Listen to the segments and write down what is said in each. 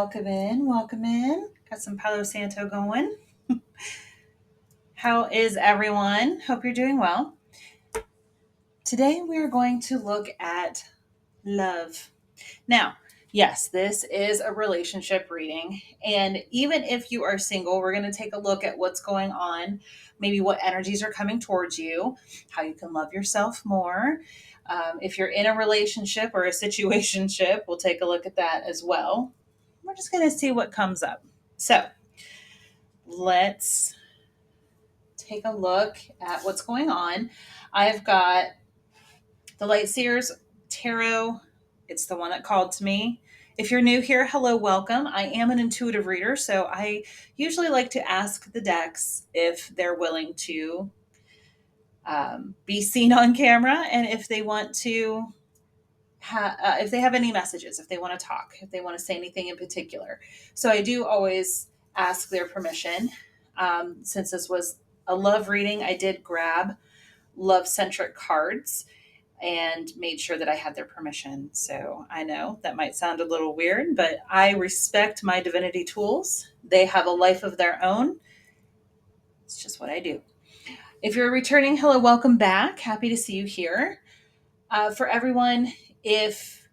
welcome in, welcome in. Got some Palo Santo going. How is everyone? Hope you're doing well. Today we are going to look at love. Now, yes, this is a relationship reading. And even if you are single, we're going to take a look at what's going on, maybe what energies are coming towards you, how you can love yourself more. If you're in a relationship or a situationship, we'll take a look at that as well. We're just going to see what comes up. So let's take a look at what's going on. I've got the Light Seers Tarot. It's the one that called to me. If you're new here, hello, welcome. I am an intuitive reader, so I usually like to ask the decks if they're willing to be seen on camera and if they want to, if they have any messages, if they want to talk, if they want to say anything in particular. So I do always ask their permission. Since this was a love reading, I did grab love-centric cards and made sure that I had their permission. So I know that might sound a little weird, but I respect my divinity tools. They have a life of their own. It's just what I do. If you're returning, hello, welcome back. Happy to see you here. For everyone, if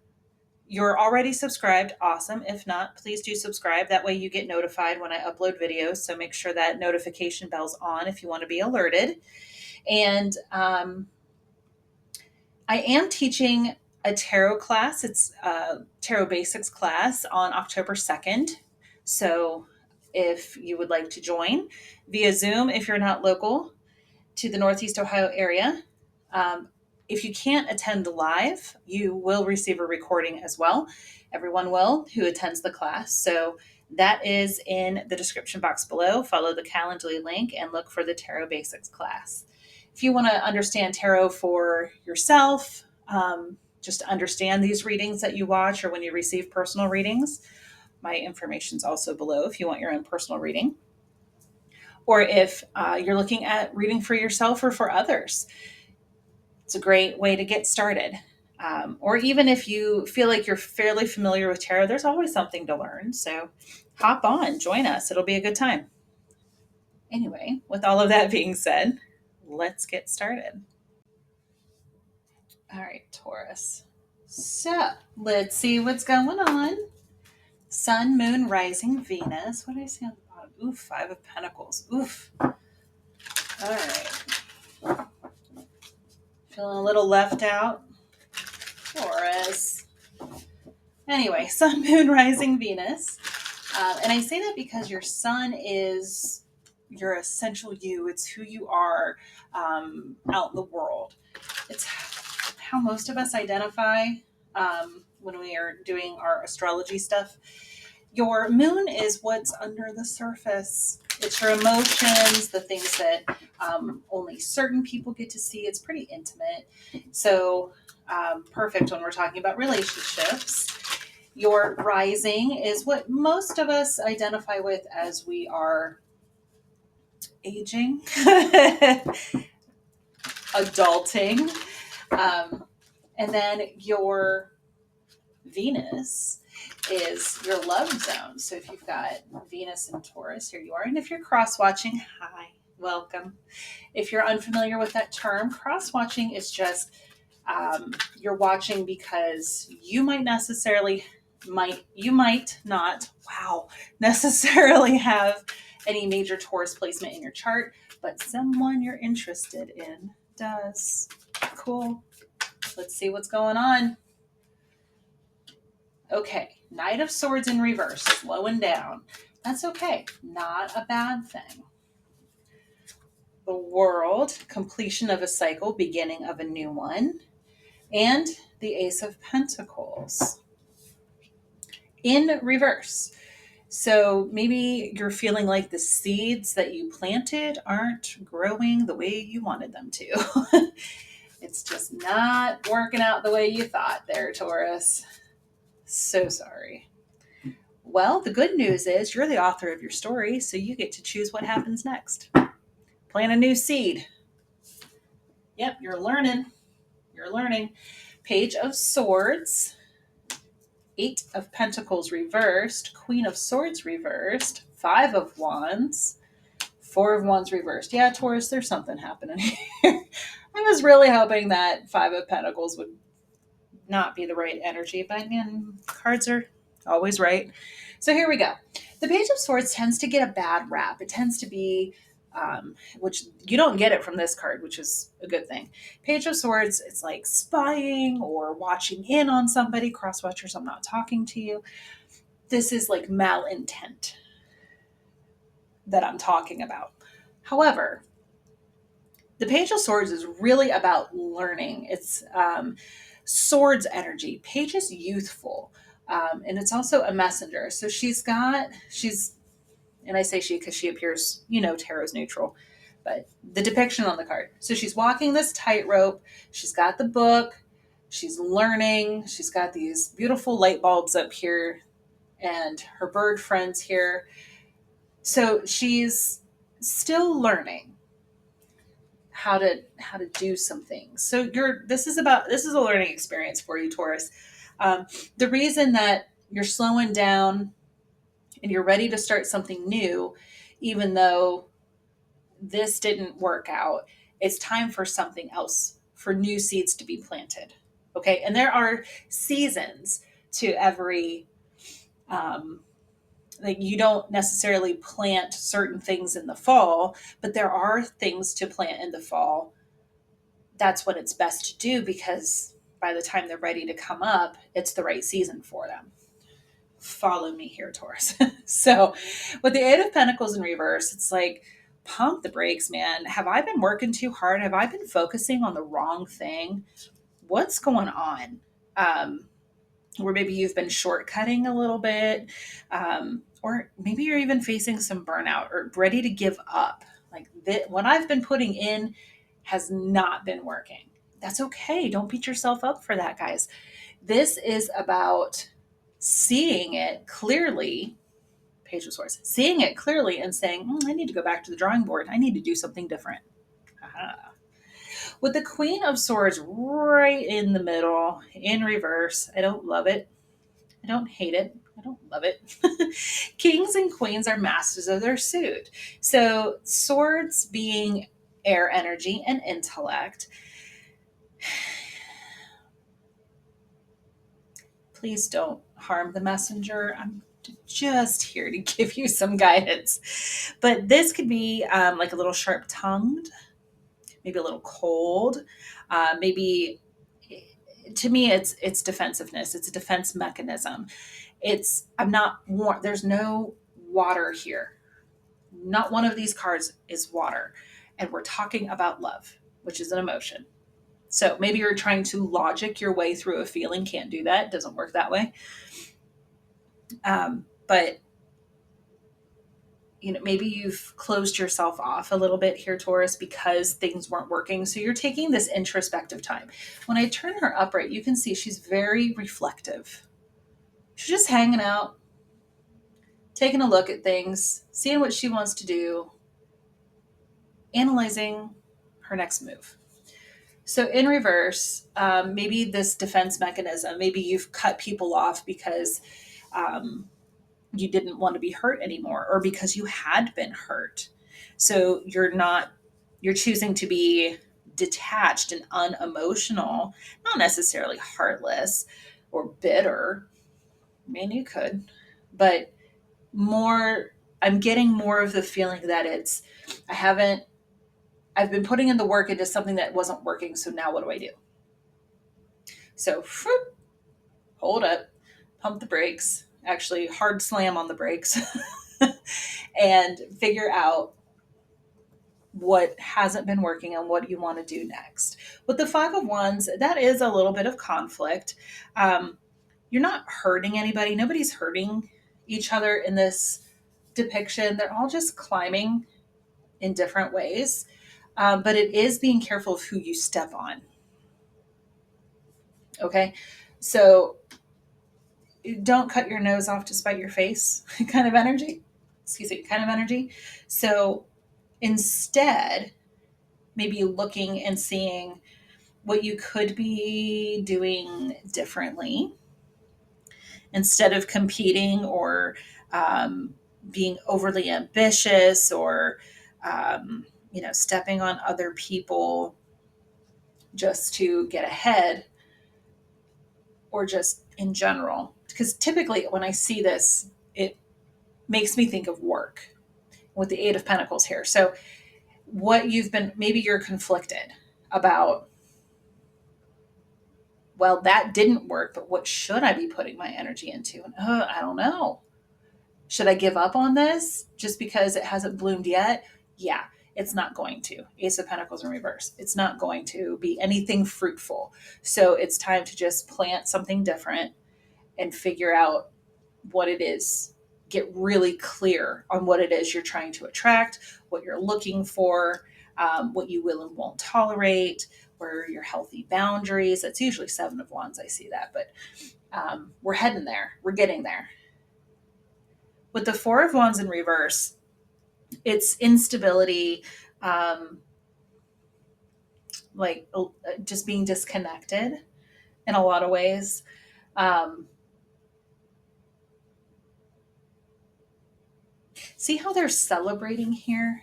you're already subscribed, awesome. If not, please do subscribe. That way you get notified when I upload videos. So make sure that notification bell's on if you want to be alerted. And I am teaching a tarot class. It's a tarot basics class on October 2nd. So if you would like to join via Zoom, if you're not local to the Northeast Ohio area, if you can't attend live, you will receive a recording as well. Everyone will who attends the class. So that is in the description box below. Follow the Calendly link and look for the Tarot Basics class. If you want to understand tarot for yourself, just to understand these readings that you watch or when you receive personal readings, my information is also below if you want your own personal reading. Or if you're looking at reading for yourself or for others, it's a great way to get started. Or even if you feel like you're fairly familiar with tarot, there's always something to learn. So hop on, join us. It'll be a good time. Anyway, with all of that being said, let's get started. All right, Taurus. So let's see what's going on. Sun, Moon, Rising, Venus. What did I say on the bottom? Oof, Five of Pentacles. Oof. All right. Feeling a little left out. Taurus. Anyway, Sun, Moon, Rising, Venus. And I say that because your sun is your essential you. It's who you are out in the world. It's how most of us identify when we are doing our astrology stuff. Your moon is what's under the surface. It's your emotions, the things that only certain people get to see. It's pretty intimate. So perfect when we're talking about relationships. Your rising is what most of us identify with as we are aging, adulting. And then your Venus is your love zone. So if you've got Venus and Taurus, here you are. And if you're cross-watching, hi, welcome. If you're unfamiliar with that term, cross-watching is just you're watching because you might not necessarily have any major Taurus placement in your chart, but someone you're interested in does. Cool. Let's see what's going on. Okay, Knight of Swords in reverse, slowing down. That's okay, not a bad thing. The World, completion of a cycle, beginning of a new one. And the Ace of Pentacles in reverse. So maybe you're feeling like the seeds that you planted aren't growing the way you wanted them to. It's just not working out the way you thought there, Taurus. So sorry. Well, the good news is you're the author of your story, so you get to choose what happens next. Plant a new seed. Yep, you're learning. You're learning. Page of Swords. Eight of Pentacles reversed, Queen of Swords reversed, Five of Wands, Four of Wands reversed. Yeah, Taurus, there's something happening here. I was really hoping that Five of Pentacles would not be the right energy, but man, cards are always right. So here we go. The Page of Swords tends to get a bad rap. It tends to be, which you don't get it from this card, which is a good thing. Page of Swords, it's like spying or watching in on somebody. Cross watchers, I'm not talking to you. This is like malintent that I'm talking about. However, the Page of Swords is really about learning. It's swords energy. Page is youthful. And it's also a messenger. So and I say she because she appears, tarot's neutral, but the depiction on the card. So she's walking this tightrope. She's got the book. She's learning. She's got these beautiful light bulbs up here and her bird friends here. So she's still learning how to do some things. So this is a learning experience for you, Taurus. The reason that you're slowing down and you're ready to start something new, even though this didn't work out, it's time for something else, for new seeds to be planted. Okay. And there are seasons to every, like you don't necessarily plant certain things in the fall, but there are things to plant in the fall. That's what it's best to do because by the time they're ready to come up, it's the right season for them. Follow me here, Taurus. So with the Eight of Pentacles in reverse, it's like, pump the brakes, man. Have I been working too hard? Have I been focusing on the wrong thing? What's going on? Or maybe you've been shortcutting a little bit. Or maybe you're even facing some burnout or ready to give up. Like what I've been putting in has not been working. That's okay. Don't beat yourself up for that, guys. This is about seeing it clearly, Page of Swords, seeing it clearly and saying, I need to go back to the drawing board. I need to do something different. With the Queen of Swords right in the middle, in reverse, I don't love it. I don't hate it. I don't love it. Kings and queens are masters of their suit. So swords being air energy and intellect. Please don't harm the messenger. I'm just here to give you some guidance. But this could be like a little sharp tongued, maybe a little cold, maybe to me it's defensiveness. It's a defense mechanism. There's no water here. Not one of these cards is water. And we're talking about love, which is an emotion. So maybe you're trying to logic your way through a feeling. Can't do that. It doesn't work that way. But maybe you've closed yourself off a little bit here, Taurus, because things weren't working. So you're taking this introspective time. When I turn her upright, you can see she's very reflective. She's just hanging out, taking a look at things, seeing what she wants to do, analyzing her next move. So in reverse, maybe this defense mechanism, maybe you've cut people off because you didn't want to be hurt anymore or because you had been hurt. So you're choosing to be detached and unemotional, not necessarily heartless or bitter. I mean, you could, but I'm getting more of the feeling that I've been putting in the work into something that wasn't working. So now what do I do? So hold up, pump the brakes, actually hard slam on the brakes and figure out what hasn't been working and what you want to do next. With the Five of Wands, that is a little bit of conflict. You're not hurting anybody. Nobody's hurting each other in this depiction. They're all just climbing in different ways. But it is being careful of who you step on. Okay. So don't cut your nose off to spite your face kind of energy. So instead, maybe looking and seeing what you could be doing differently instead of competing or being overly ambitious or, stepping on other people just to get ahead or just in general. Because typically when I see this, it makes me think of work with the Eight of Pentacles here. So maybe you're conflicted about, well, that didn't work, but what should I be putting my energy into? And I don't know. Should I give up on this just because it hasn't bloomed yet? Yeah, it's not going to. Ace of Pentacles in reverse. It's not going to be anything fruitful. So it's time to just plant something different and figure out what it is. Get really clear on what it is you're trying to attract, what you're looking for, what you will and won't tolerate, where are your healthy boundaries. That's usually Seven of Wands. I see that, but we're heading there. We're getting there. With the Four of Wands in reverse, it's instability, like just being disconnected in a lot of ways. See how they're celebrating here?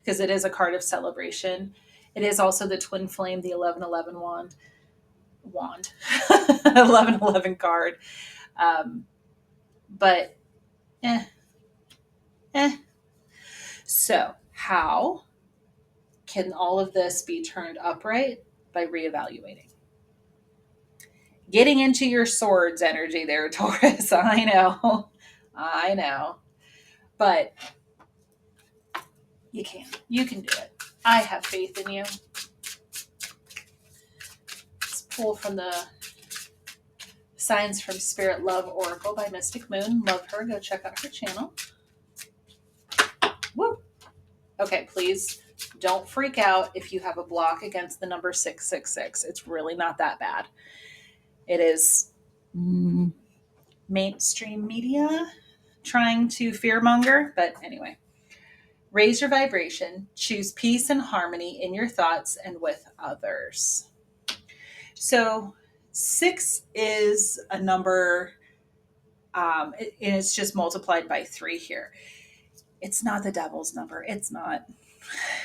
Because it is a card of celebration. It is also the twin flame, the 1111 wand. 1111 card. But So how can all of this be turned upright? By reevaluating. Getting into your swords energy there, Taurus. I know. But you can. You can do it. I have faith in you. Let's pull from the Signs from Spirit Love Oracle by Mystic Moon. Love her. Go check out her channel. Woo! Okay, please don't freak out if you have a block against the number 666. It's really not that bad. It is mainstream media trying to fearmonger, but anyway. Raise your vibration. Choose peace and harmony in your thoughts and with others. So 6 is a number, and it's just multiplied by 3 here. It's not the devil's number. It's not.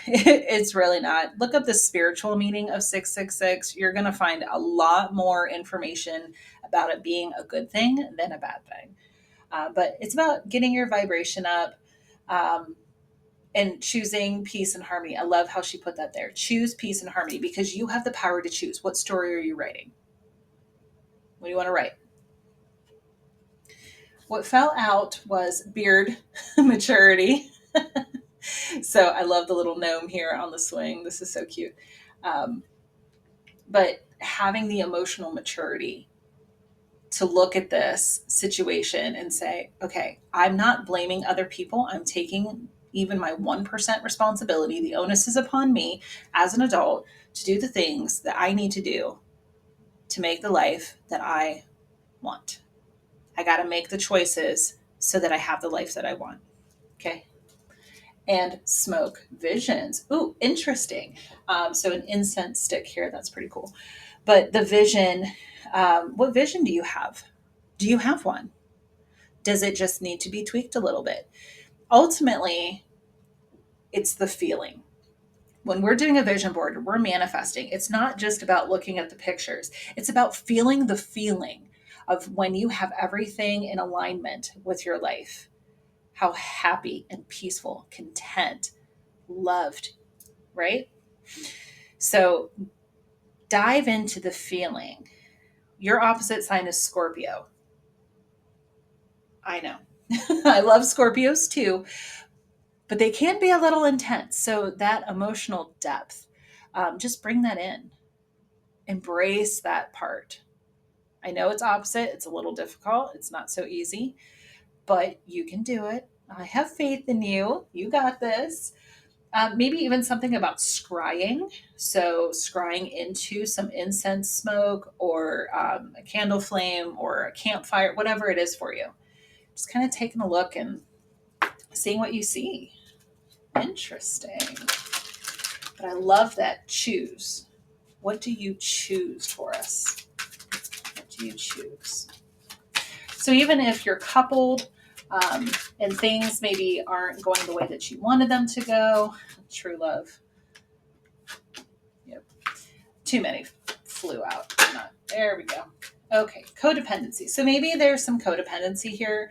It's really not. Look up the spiritual meaning of 666. You're going to find a lot more information about it being a good thing than a bad thing. But it's about getting your vibration up and choosing peace and harmony. I love how she put that there. Choose peace and harmony because you have the power to choose. What story are you writing? What do you want to write? What fell out was beard maturity. So I love the little gnome here on the swing. This is so cute. But having the emotional maturity to look at this situation and say, okay, I'm not blaming other people. I'm taking even my 1% responsibility. The onus is upon me as an adult to do the things that I need to do to make the life that I want. I got to make the choices so that I have the life that I want. Okay. And smoke visions. Ooh, interesting. So an incense stick here. That's pretty cool. But the vision, what vision do you have? Do you have one? Does it just need to be tweaked a little bit? Ultimately, it's the feeling. When we're doing a vision board, we're manifesting. It's not just about looking at the pictures. It's about feeling the feeling of when you have everything in alignment with your life. How happy and peaceful, content, loved, right? So dive into the feeling. Your opposite sign is Scorpio. I know. I love Scorpios too, but they can be a little intense. So that emotional depth, just bring that in. Embrace that part. I know it's opposite. It's a little difficult. It's not so easy, but you can do it. I have faith in you. You got this. Maybe even something about scrying. So scrying into some incense smoke or a candle flame or a campfire, whatever it is for you. Just kind of taking a look and seeing what you see. Interesting. But I love that choose. What do you choose, Taurus? What do you choose? So even if you're coupled and things maybe aren't going the way that you wanted them to go, true love. Yep. Too many flew out. There we go. Okay, codependency. So maybe there's some codependency here,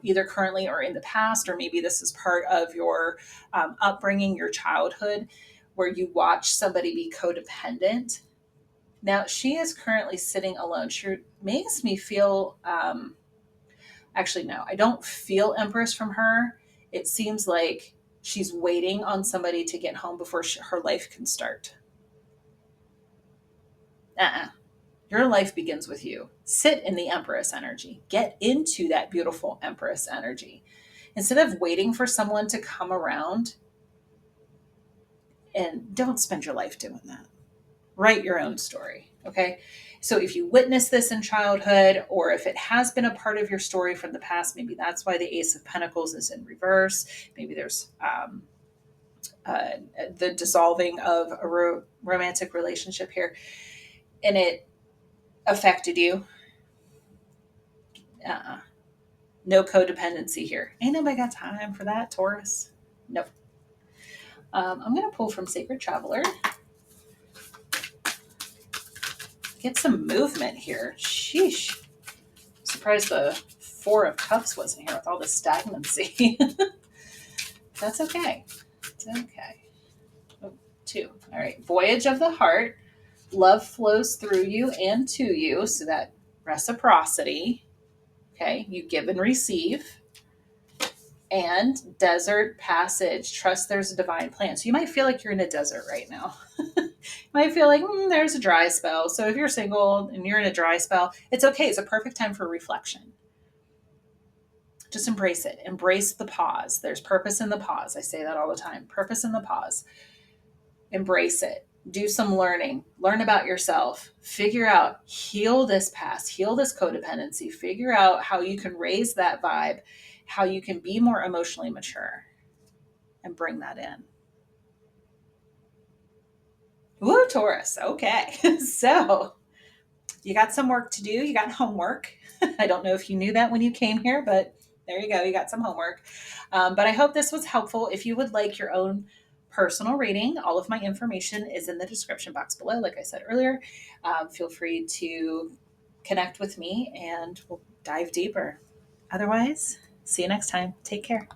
either currently or in the past, or maybe this is part of your upbringing, your childhood, where you watch somebody be codependent. Now, she is currently sitting alone. She makes me feel, actually, no, I don't feel Empress from her. It seems like she's waiting on somebody to get home before her life can start. Your life begins with you. Sit in the Empress energy. Get into that beautiful Empress energy. Instead of waiting for someone to come around, and don't spend your life doing that. Write your own story, okay? So if you witness this in childhood, or if it has been a part of your story from the past, maybe that's why the Ace of Pentacles is in reverse. Maybe there's the dissolving of a romantic relationship here, and it affected you. No codependency here. Ain't nobody got time for that, Taurus. Nope. I'm going to pull from Sacred Traveler. Get some movement here. Sheesh. I'm surprised the Four of Cups wasn't here with all the stagnancy. That's okay. It's okay. Oh, 2. All right. Voyage of the Heart. Love flows through you and to you. So that reciprocity. Okay. You give and receive. And Desert Passage. Trust there's a divine plan. So you might feel like you're in a desert right now. You might feel like there's a dry spell. So if you're single and you're in a dry spell, it's okay. It's a perfect time for reflection. Just embrace it. Embrace the pause. There's purpose in the pause. I say that all the time. Purpose in the pause. Embrace it. Do some learning. Learn about yourself. Figure out, heal this past, heal this codependency. Figure out how you can raise that vibe, how you can be more emotionally mature, and bring that in. Woo, Taurus. Okay. So you got some work to do. You got homework. I don't know if you knew that when you came here, but there you go. You got some homework. But I hope this was helpful. If you would like your own personal reading, all of my information is in the description box below. Like I said earlier, feel free to connect with me and we'll dive deeper. Otherwise, see you next time. Take care.